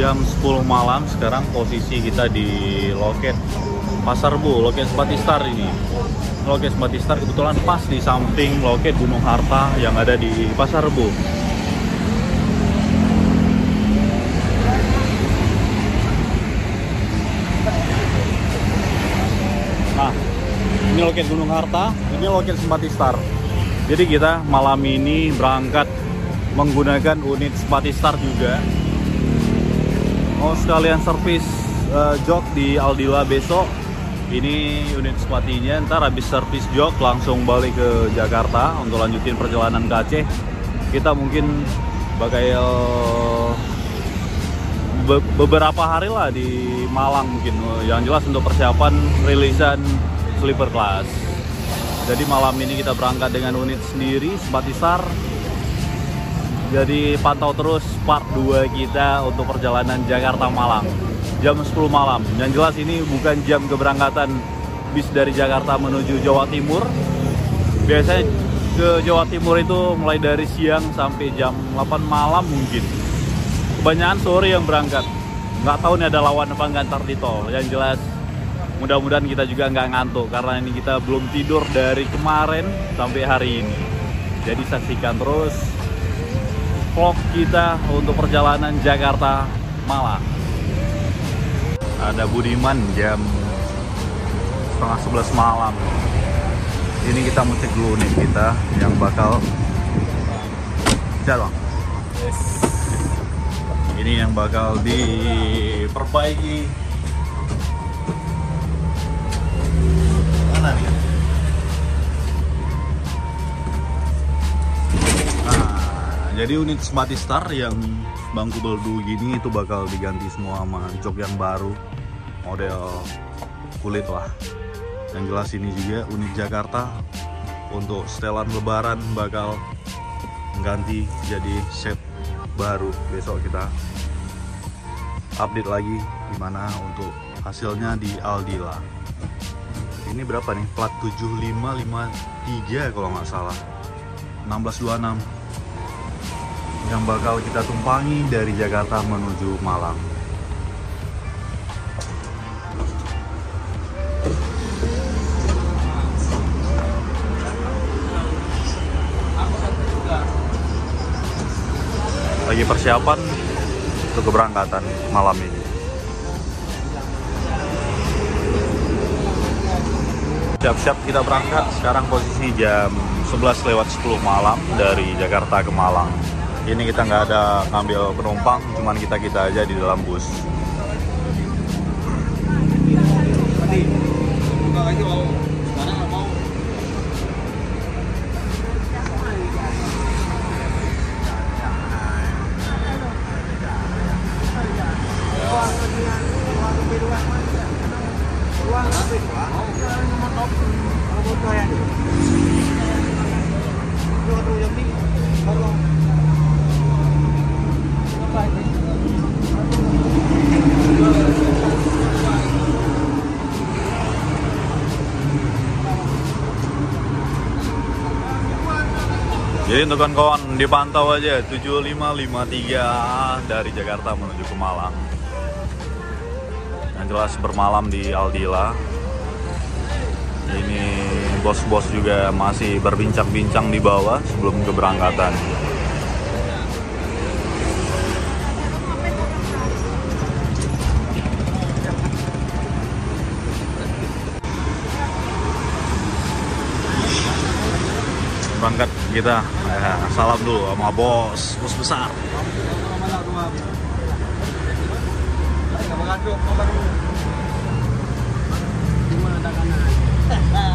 jam 10 malam. Sekarang posisi kita di loket Pasar Rebo, loket Sempatistar ini. Loket Sempatistar kebetulan pas di samping loket Gunung Harta yang ada di Pasar Rebo. Nah, ini loket Gunung Harta, ini loket Sempatistar. Jadi kita malam ini berangkat menggunakan unit Sempatistar juga. Mau sekalian servis jok di Aldila besok. Ini unit Sepatinya, ntar habis servis jok langsung balik ke Jakarta untuk lanjutin perjalanan ke Aceh. Kita mungkin bakal beberapa hari lah di Malang mungkin. Yang jelas untuk persiapan rilisan sleeper class. Jadi malam ini kita berangkat dengan unit sendiri Sempatistar. Jadi pantau terus part 2 kita untuk perjalanan Jakarta Malang jam 10 malam. Yang jelas ini bukan jam keberangkatan bis dari Jakarta menuju Jawa Timur. Biasanya ke Jawa Timur itu mulai dari siang sampai jam 8 malam mungkin. Kebanyakan sore yang berangkat. Nggak tahu nih ada lawan apa nggak ntar di tol. Yang jelas mudah-mudahan kita juga nggak ngantuk karena ini kita belum tidur dari kemarin sampai hari ini. Jadi saksikan terus vlog kita untuk perjalanan Jakarta Malang. Ada Budiman jam setengah 11 malam. Ini kita mau cek dulu nih kita yang bakal jalan. Yes. Ini yang bakal diperbaiki. Mana nih? Jadi unit Sempatistar yang bangku beldu gini itu bakal diganti semua sama jok yang baru, model kulit lah. Yang jelas ini juga unit Jakarta untuk setelan lebaran bakal mengganti jadi set baru. Besok kita update lagi gimana untuk hasilnya di Aldila. Ini berapa nih? Plat 7553 kalau nggak salah, 1626 yang bakal kita tumpangi dari Jakarta menuju Malang. Lagi persiapan untuk keberangkatan malam ini. Siap-siap kita berangkat. Sekarang posisi jam 11:10 malam dari Jakarta ke Malang. Ini kita nggak ada ngambil penumpang, cuman kita aja di dalam bus. Jadi untuk kawan-kawan dipantau aja 7553 dari Jakarta menuju ke Malang. Yang jelas bermalam di Aldila. Ini bos-bos juga masih berbincang-bincang di bawah sebelum keberangkatan. Berangkat kita, salam dulu sama bos besar.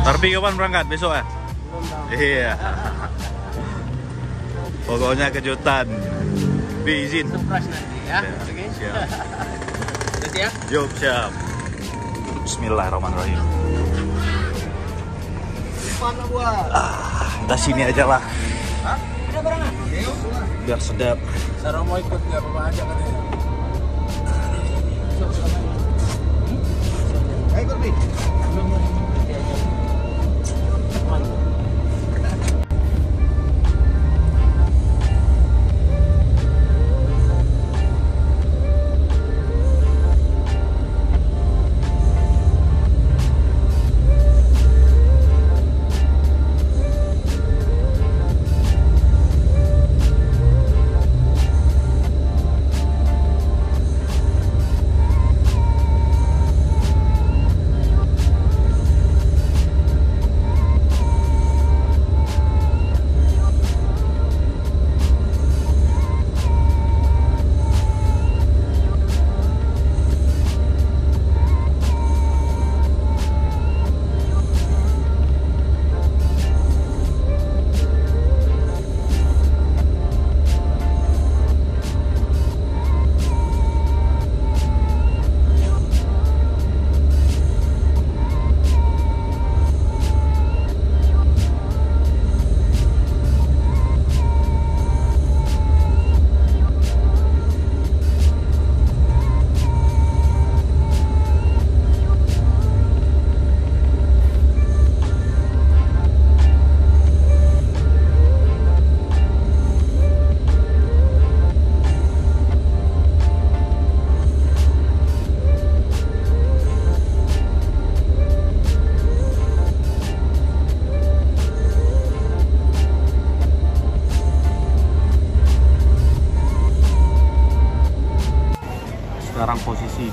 Tarpi kapan berangkat besok ya? Iya. Pokoknya kejutan. Bi izin. Surprise nanti ya. Oke. Siap. Siap. Yuk siap. Bismillahirrahmanirrahim. Mana buat? Kita sini aja lah. Hah? Ada barangan? Biar sedap. Sarah mau ikut nggak apa-apa aja katanya. Ayo ikut Bi.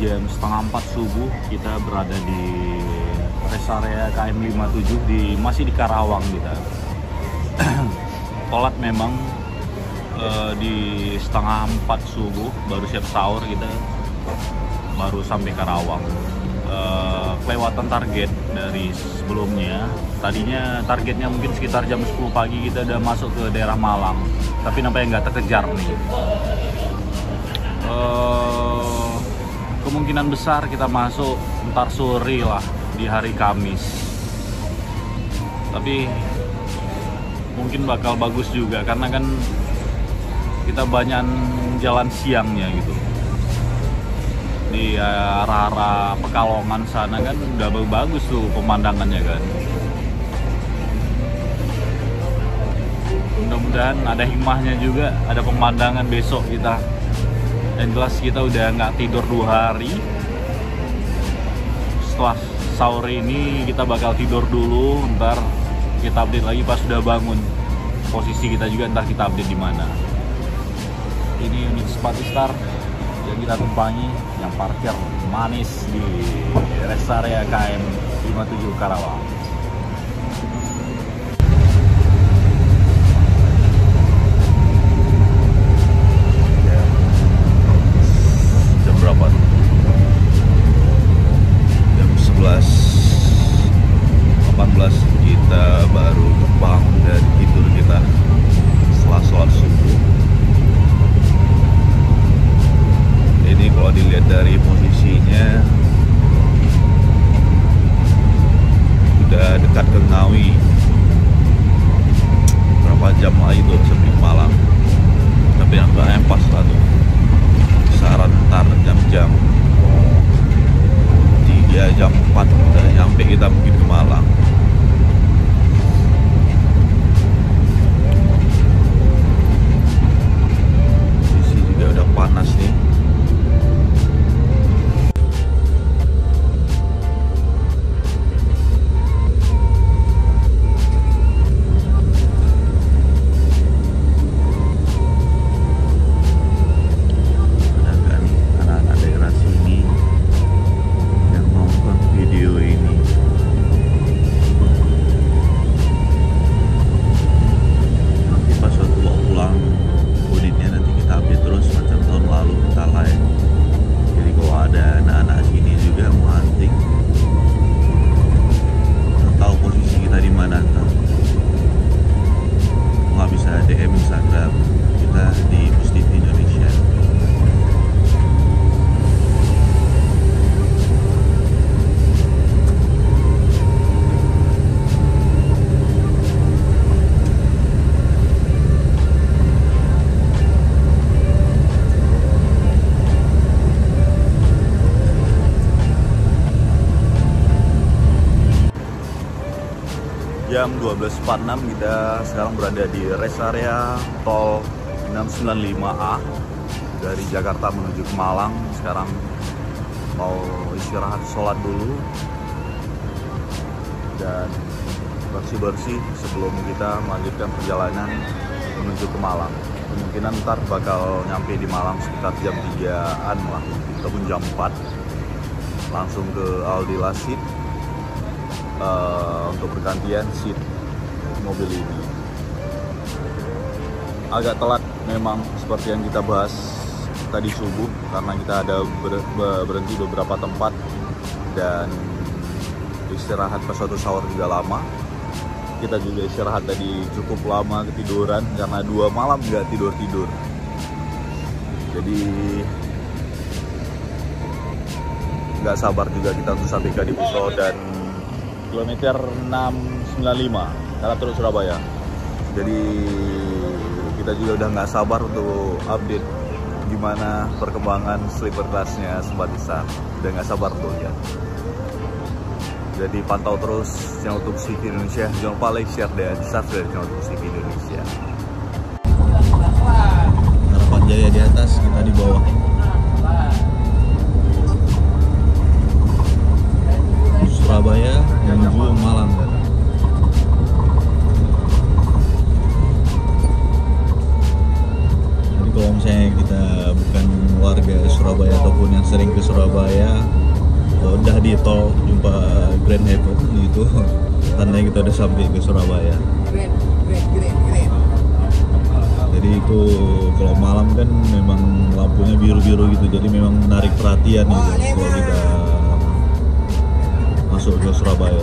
jam setengah 4 subuh kita berada di rest area KM 57 masih di Karawang kita. Telat memang, di setengah 4 subuh baru siap sahur kita, baru sampai Karawang. Kelewatan target dari sebelumnya. Tadinya targetnya mungkin sekitar jam 10 pagi kita udah masuk ke daerah Malang, tapi nampaknya nggak terkejar nih. Kemungkinan besar kita masuk ntar sore lah di hari Kamis, tapi mungkin bakal bagus juga karena kan kita banyak jalan siangnya gitu. Di arah-arah Pekalongan sana kan udah bagus tuh pemandangannya kan. Mudah-mudahan ada hikmahnya juga, ada pemandangan besok kita. Yang jelas kita udah nggak tidur 2 hari. Setelah sahur ini kita bakal tidur dulu, ntar kita update lagi pas sudah bangun. Posisi kita juga ntar kita update di mana. Ini unit Spatistar yang kita tumpangi, yang parkir manis di rest area KM 57 Karawang. Jam berapa? Jam 11.18 kita baru bangun dari tidur kita setelah sholat subuh. Ini kalau dilihat dari posisinya udah dekat ke Ngawi. Berapa jam lagi tuh sampai Malang? Tapi yang nggak pas lah tuh. Saran ntar jam-jam 3 jam 4 udah nyampe kita mungkin ke Malang. Posisi juga udah panas nih. Jam 12.46 kita sekarang berada di rest area tol 695A dari Jakarta menuju ke Malang. Sekarang mau istirahat, sholat dulu dan bersih-bersih sebelum kita melanjutkan perjalanan menuju ke Malang. Kemungkinan ntar bakal nyampe di Malang sekitar jam 3-an lah, ataupun jam 4 langsung ke Aldi Lasit untuk bergantian seat mobil ini. Agak telat memang seperti yang kita bahas tadi subuh karena kita ada berhenti beberapa tempat dan istirahat pas waktu sahur juga lama. Kita juga istirahat tadi cukup lama, ketiduran karena 2 malam nggak tidur-tidur. Jadi nggak sabar juga kita untuk sampai ke Dipuso dan kilometer 695 karena terus Surabaya. Jadi kita juga udah nggak sabar untuk update gimana perkembangan sleeper class-nya Spatistar. Udah nggak sabar tuh ya. Jadi pantau terus channel YouTube CV Indonesia. Jangan lupa like, share, dan subscribe channel YouTube CV Indonesia. Harapan Jaya di atas, kita di bawah. Surabaya menuju Malang. Jadi kalau misalnya kita bukan warga Surabaya ataupun yang sering ke Surabaya, di tol jumpa Grand Heaven itu tandanya kita udah sampai ke Surabaya. Keren. Jadi itu kalau malam kan memang lampunya biru-biru gitu, jadi memang menarik perhatian gitu kalau kita masuk ke Surabaya.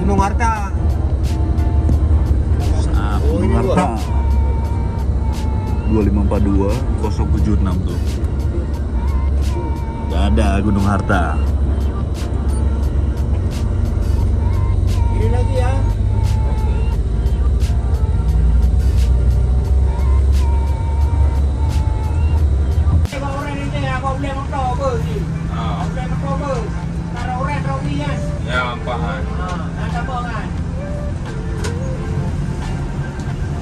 Gunung Harta. Gunung Harta 2542 076 tuh. Gak ada Gunung Harta. Ini lagi ya. Orang ini aku boleh motor apa sih? Boleh motor apa? Kalau orang trofi kan? Ya, ampahan. Ada apa kan?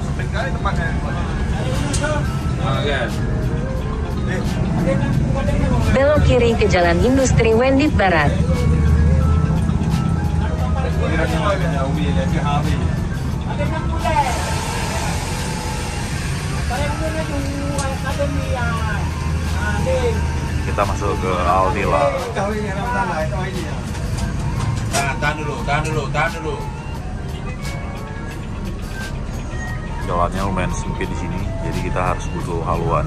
Sempit kali tempatnya. Oke. Belok kiri ke Jalan Industri Wendit Barat. Ada yang boleh. Saya boleh tu ada ni yang. Kita masuk ke Aldila. Tahan dulu. Jalannya lumayan sempit di sini, jadi kita harus butuh haluan.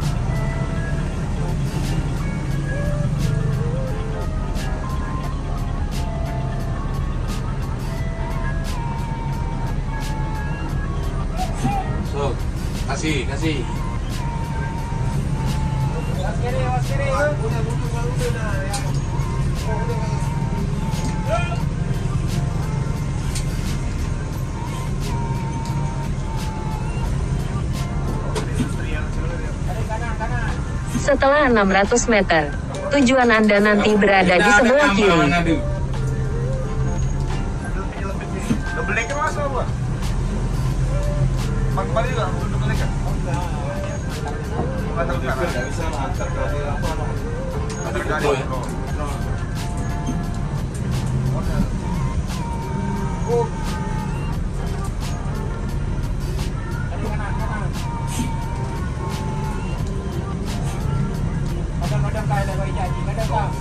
So, kasih. Setelah 600 meter, tujuan Anda nanti berada di sebelah kiri. Beli ke mas apa? Bang balik juga untuk beli kan? Enggak tahu kan? Enggak bisa antar kali apa? Antar kali. Oh. Kadang-kadang kaya dah jadi, kadang-kadang.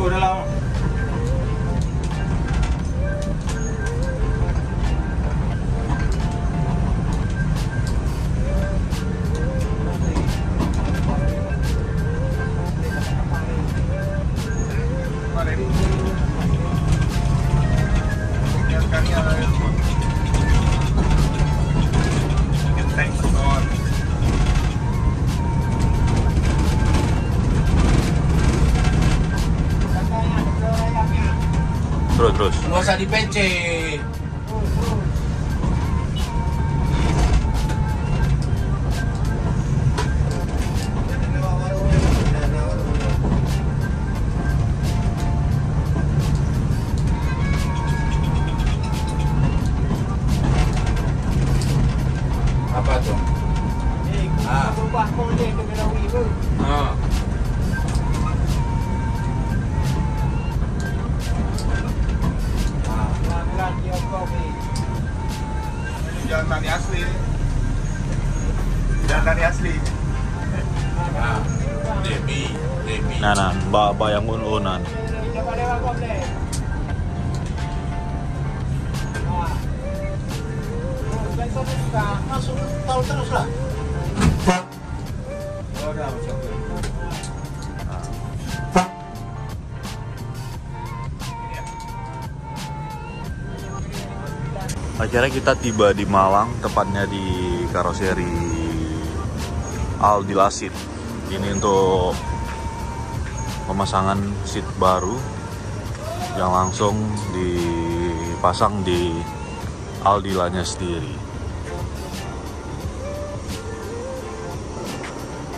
Udah lama. Terus. Nggak usah di-PC. Apa tuh? Berubah boleh ke Melawi tu. Pelan-pelan dia kau ni. Jalan tani asli. Jalan tani asli. Debi. Nah, mbak yang un-unan. Coba lewat kau boleh. Besok kita masuk tol terus lah. Udah masuk. Akhirnya kita tiba di Malang, tepatnya di karoseri Aldilasit. Ini untuk pemasangan seat baru yang langsung dipasang di Aldilanya sendiri.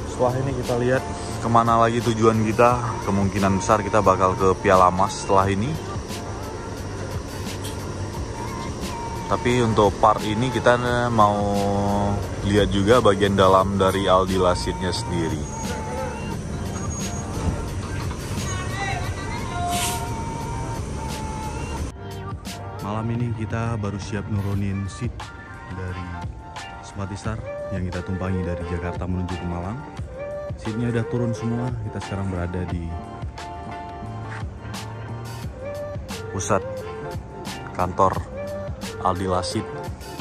Setelah ini kita lihat kemana lagi tujuan kita. Kemungkinan besar kita bakal ke Piala Mas setelah ini. Tapi untuk part ini kita mau lihat juga bagian dalam dari Aldilasitnya sendiri. Malam ini kita baru siap nurunin seat dari Smartistar yang kita tumpangi dari Jakarta menuju ke Malang. Seatnya udah turun semua. Kita sekarang berada di pusat kantor Aldilasit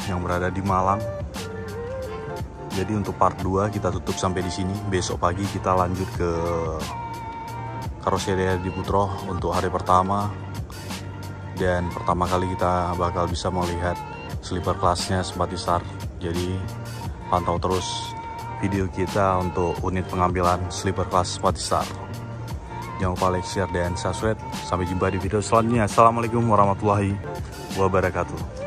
yang berada di Malang. Jadi untuk part 2 kita tutup sampai di sini. Besok pagi kita lanjut ke karoseri Adi Putro untuk hari pertama. Dan pertama kali kita bakal bisa melihat sleeper kelasnya Smartistar. Jadi pantau terus video kita untuk unit pengambilan sleeper kelas Smartistar. Jangan lupa like, share, dan subscribe. Sampai jumpa di video selanjutnya. Assalamualaikum warahmatullahi wabarakatuh.